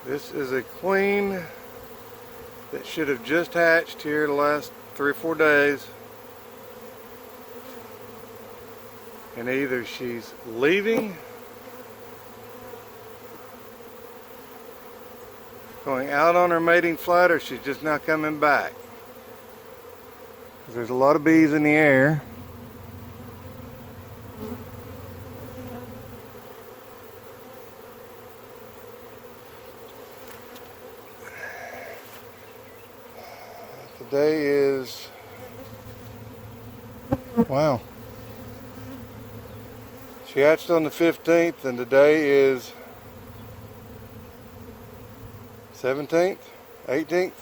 This is a queen that should have just hatched here the last 3 or 4 days. And either she's leaving, going out on her mating flight, or she's just not coming back. There's a lot of bees in the air. Today is, wow. She hatched on the 15th and today is 17th, 18th?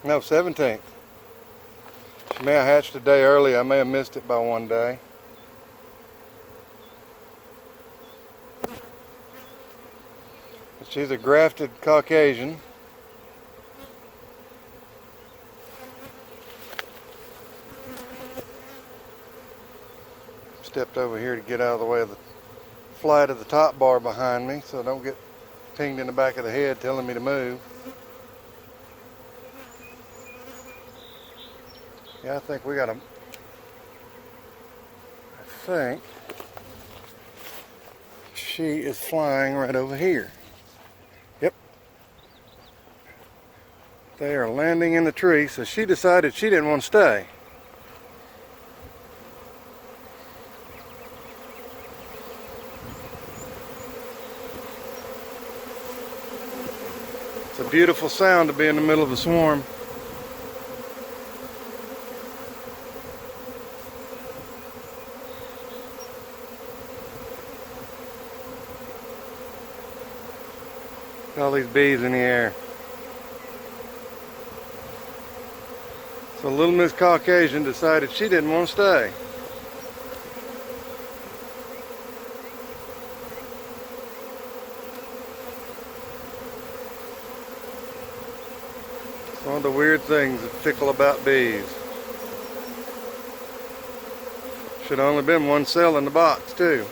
No, 17th. She may have hatched a day early. I may have missed it by 1 day. She's a grafted Caucasian. Stepped over here to get out of the way of the flight of the top bar behind me so I don't get pinged in the back of the head telling me to move. Yeah, I think we got a, I think she is flying right over here. Yep. They are landing in the tree, so she decided she didn't want to stay. It's a beautiful sound to be in the middle of a swarm. All these bees in the air. So little Miss Caucasian decided she didn't want to stay. It's one of the weird things that tickle about bees. Should have only been one cell in the box too.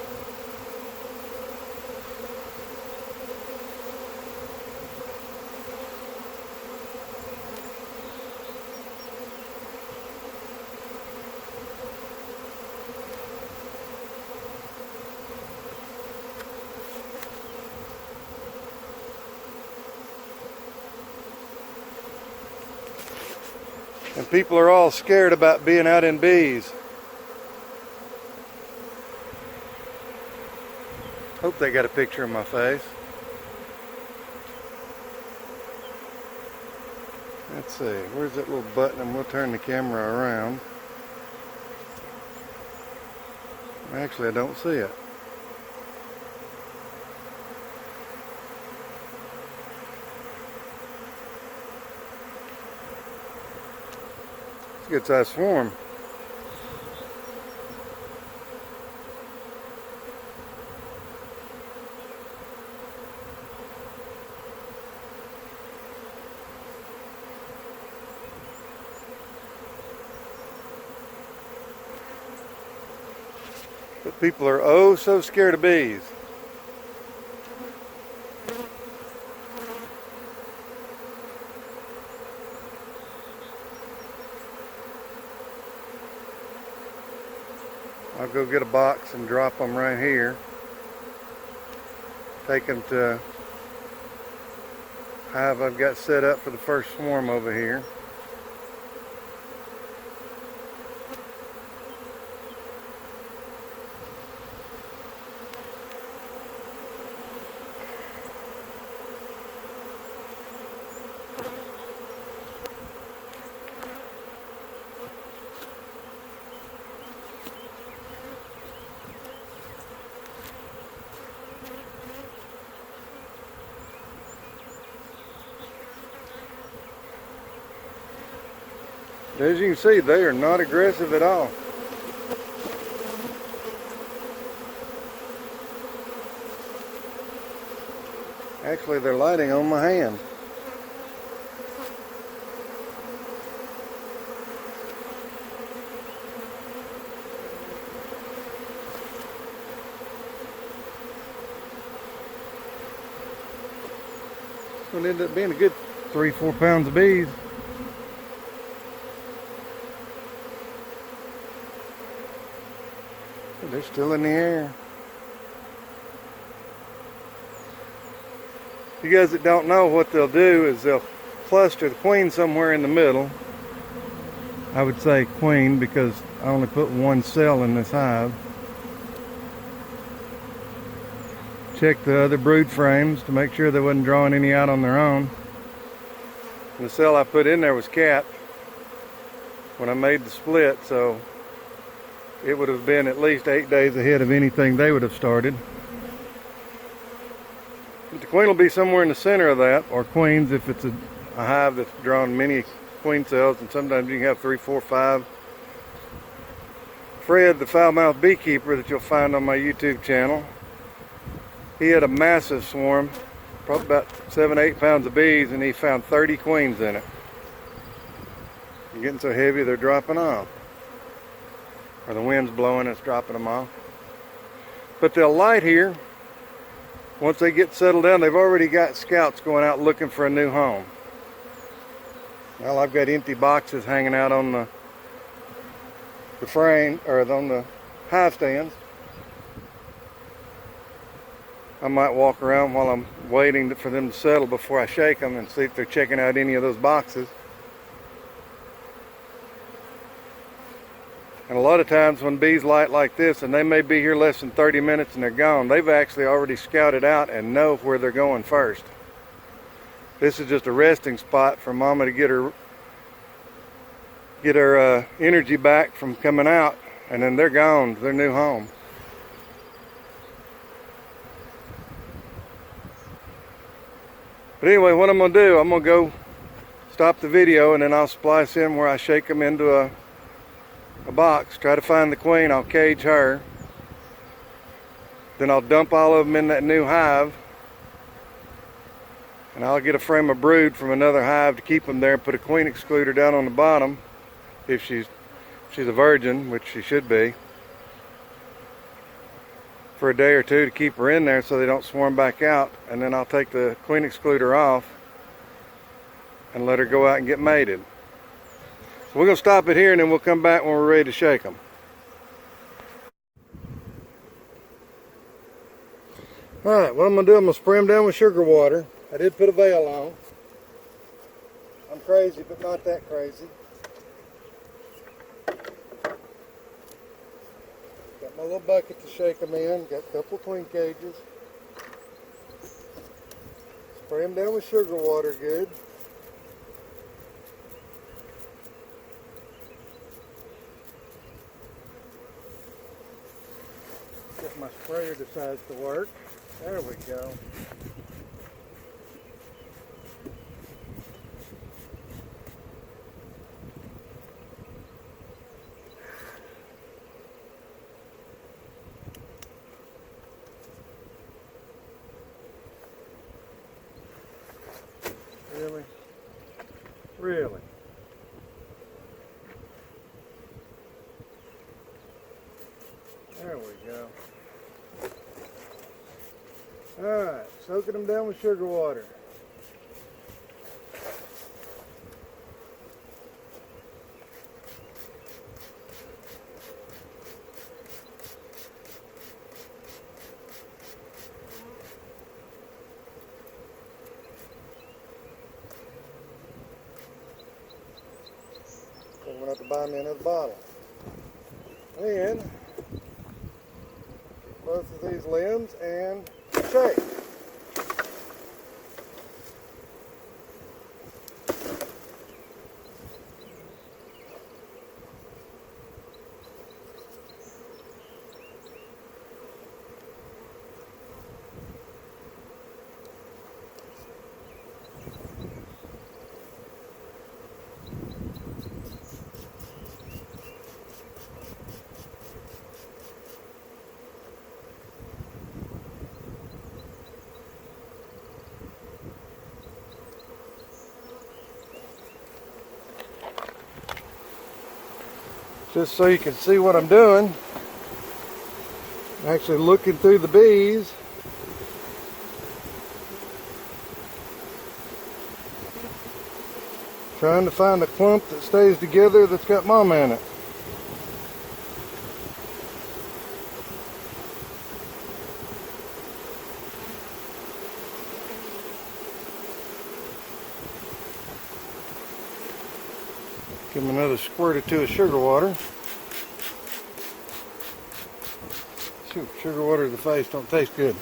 And people are all scared about being out in bees. Hope they got a picture of my face. Let's see, where's that little button? And we'll turn the camera around. Actually, I don't see it. Good sized swarm. But people are oh so scared of bees. I'll go get a box and drop them right here. Take them to hive I've got set up for the first swarm over here. As you can see, they are not aggressive at all. Actually, they're lighting on my hand. Gonna end up being a good 3-4 pounds of bees. They're still in the air. You guys that don't know, what they'll do is they'll cluster the queen somewhere in the middle. I would say queen because I only put one cell in this hive. Check the other brood frames to make sure they wasn't drawing any out on their own. And the cell I put in there was capped when I made the split, so it would have been at least 8 days ahead of anything they would have started. But the queen will be somewhere in the center of that, or queens if it's a hive that's drawn many queen cells, and sometimes you can have 3, 4, 5. Fred, the foul-mouthed beekeeper that you'll find on my YouTube channel, he had a massive swarm, probably about 7, 8 pounds of bees, and he found 30 queens in it. They're getting so heavy they're dropping off. Or the wind's blowing, it's dropping them off. But they'll light here. Once they get settled down, they've already got scouts going out looking for a new home. Well, I've got empty boxes hanging out on the frame, or on the hive stands. I might walk around while I'm waiting for them to settle before I shake them and see if they're checking out any of those boxes. And a lot of times when bees light like this, and they may be here less than 30 minutes and they're gone, they've actually already scouted out and know where they're going first. This is just a resting spot for Mama to get her energy back from coming out, and then they're gone to their new home. But anyway, what I'm going to do, I'm going to go stop the video, and then I'll splice in where I shake them into a box, try to find the queen, I'll cage her. Then I'll dump all of them in that new hive, and I'll get a frame of brood from another hive to keep them there and put a queen excluder down on the bottom if she's a virgin, which she should be, for a day or two to keep her in there so they don't swarm back out. And then I'll take the queen excluder off and let her go out and get mated. So we're going to stop it here, and then we'll come back when we're ready to shake them. Alright, what I'm going to do, I'm going to spray them down with sugar water. I did put a veil on. I'm crazy, but not that crazy. Got my little bucket to shake them in. Got a couple of queen cages. Spray them down with sugar water good. If my sprayer decides to work. There we go. Really? Really? There we go. Alright, soaking them down with sugar water. I'm going to have to buy me another bottle. And both of these limbs and shake. Just so you can see what I'm doing. I'm actually looking through the bees. Trying to find a clump that stays together that's got mama in it. Give them another squirt or two of sugar water. Shoot, sugar water to the face don't taste good.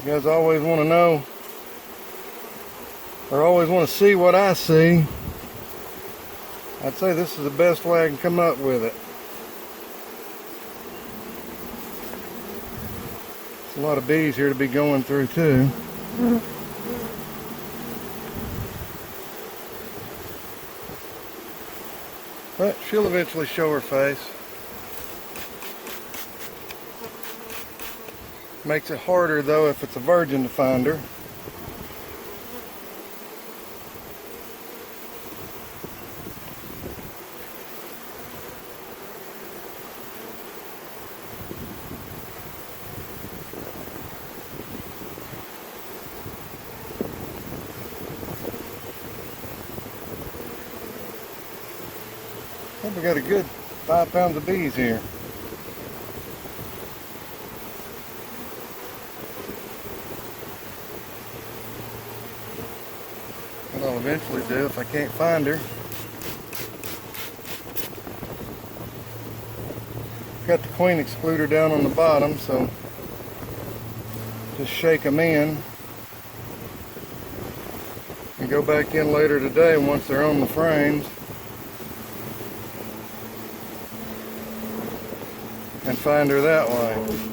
You guys always want to know, or always want to see what I see. I'd say this is the best way I can come up with it. There's a lot of bees here to be going through too. But she'll eventually show her face. Makes it harder though if it's a virgin to find her. I think we got a good 5 pounds of bees here. What I'll eventually do if I can't find her. Got the queen excluder down on the bottom, so just shake them in and go back in later today once they're on the frames and find her that way.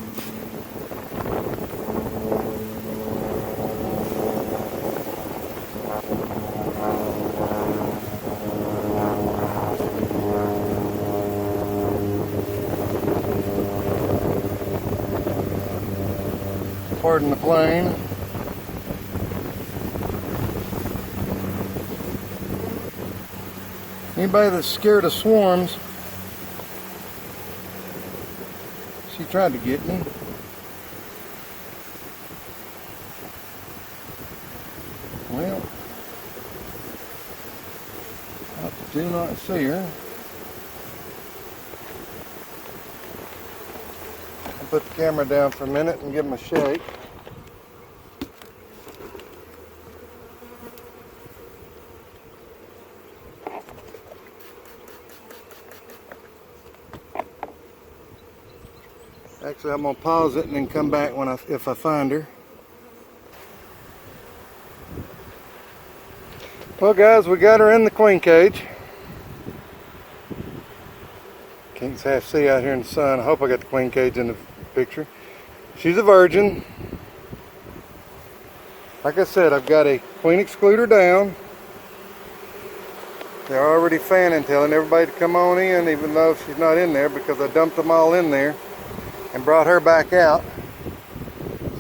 Pardon the plane. Anybody that's scared of swarms, she tried to get me. Well, I do not see her. I'll put the camera down for a minute and give them a shake. Actually, I'm going to pause it and then come back when if I find her. Well guys, we got her in the queen cage. Can't half see out here in the sun. I hope I got the queen cage in the picture. She's a virgin. Like I said, I've got a queen excluder down. They're already fanning, telling everybody to come on in, even though she's not in there, because I dumped them all in there and brought her back out.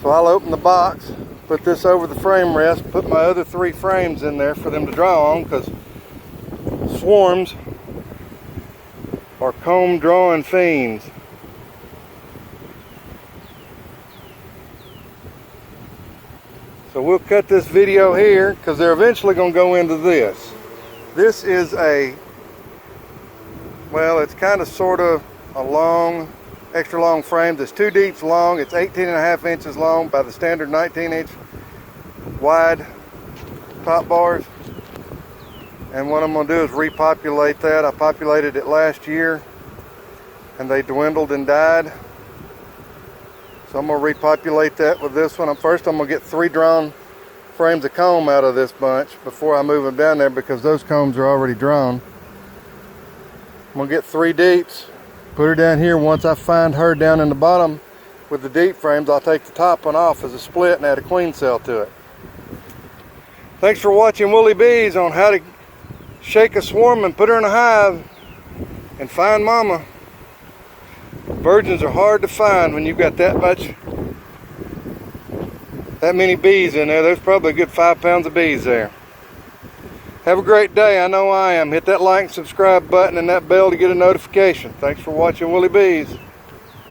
So I'll open the box, put this over the frame rest, put my other 3 frames in there for them to draw on, because swarms are comb drawing fiends. So we'll cut this video here because they're eventually going to go into this. This is a, well, it's kind of sort of a long, extra long frame. It's 2 deeps long. It's 18.5 inches long by the standard 19-inch wide top bars. And what I'm going to do is repopulate that. I populated it last year and they dwindled and died. So I'm going to repopulate that with this one. First I'm going to get 3 drawn frames of comb out of this bunch before I move them down there, because those combs are already drawn. I'm going to get 3 deeps, put her down here. Once I find her down in the bottom with the deep frames, I'll take the top one off as a split and add a queen cell to it. Thanks for watching Woolly Bees on how to shake a swarm and put her in a hive and find mama. Virgins are hard to find when you've got that much that many bees in there. There's probably a good 5 pounds of bees there. Have a great day. I know I am. Hit that like and subscribe button and that bell to get a notification. Thanks for watching Willie Bees.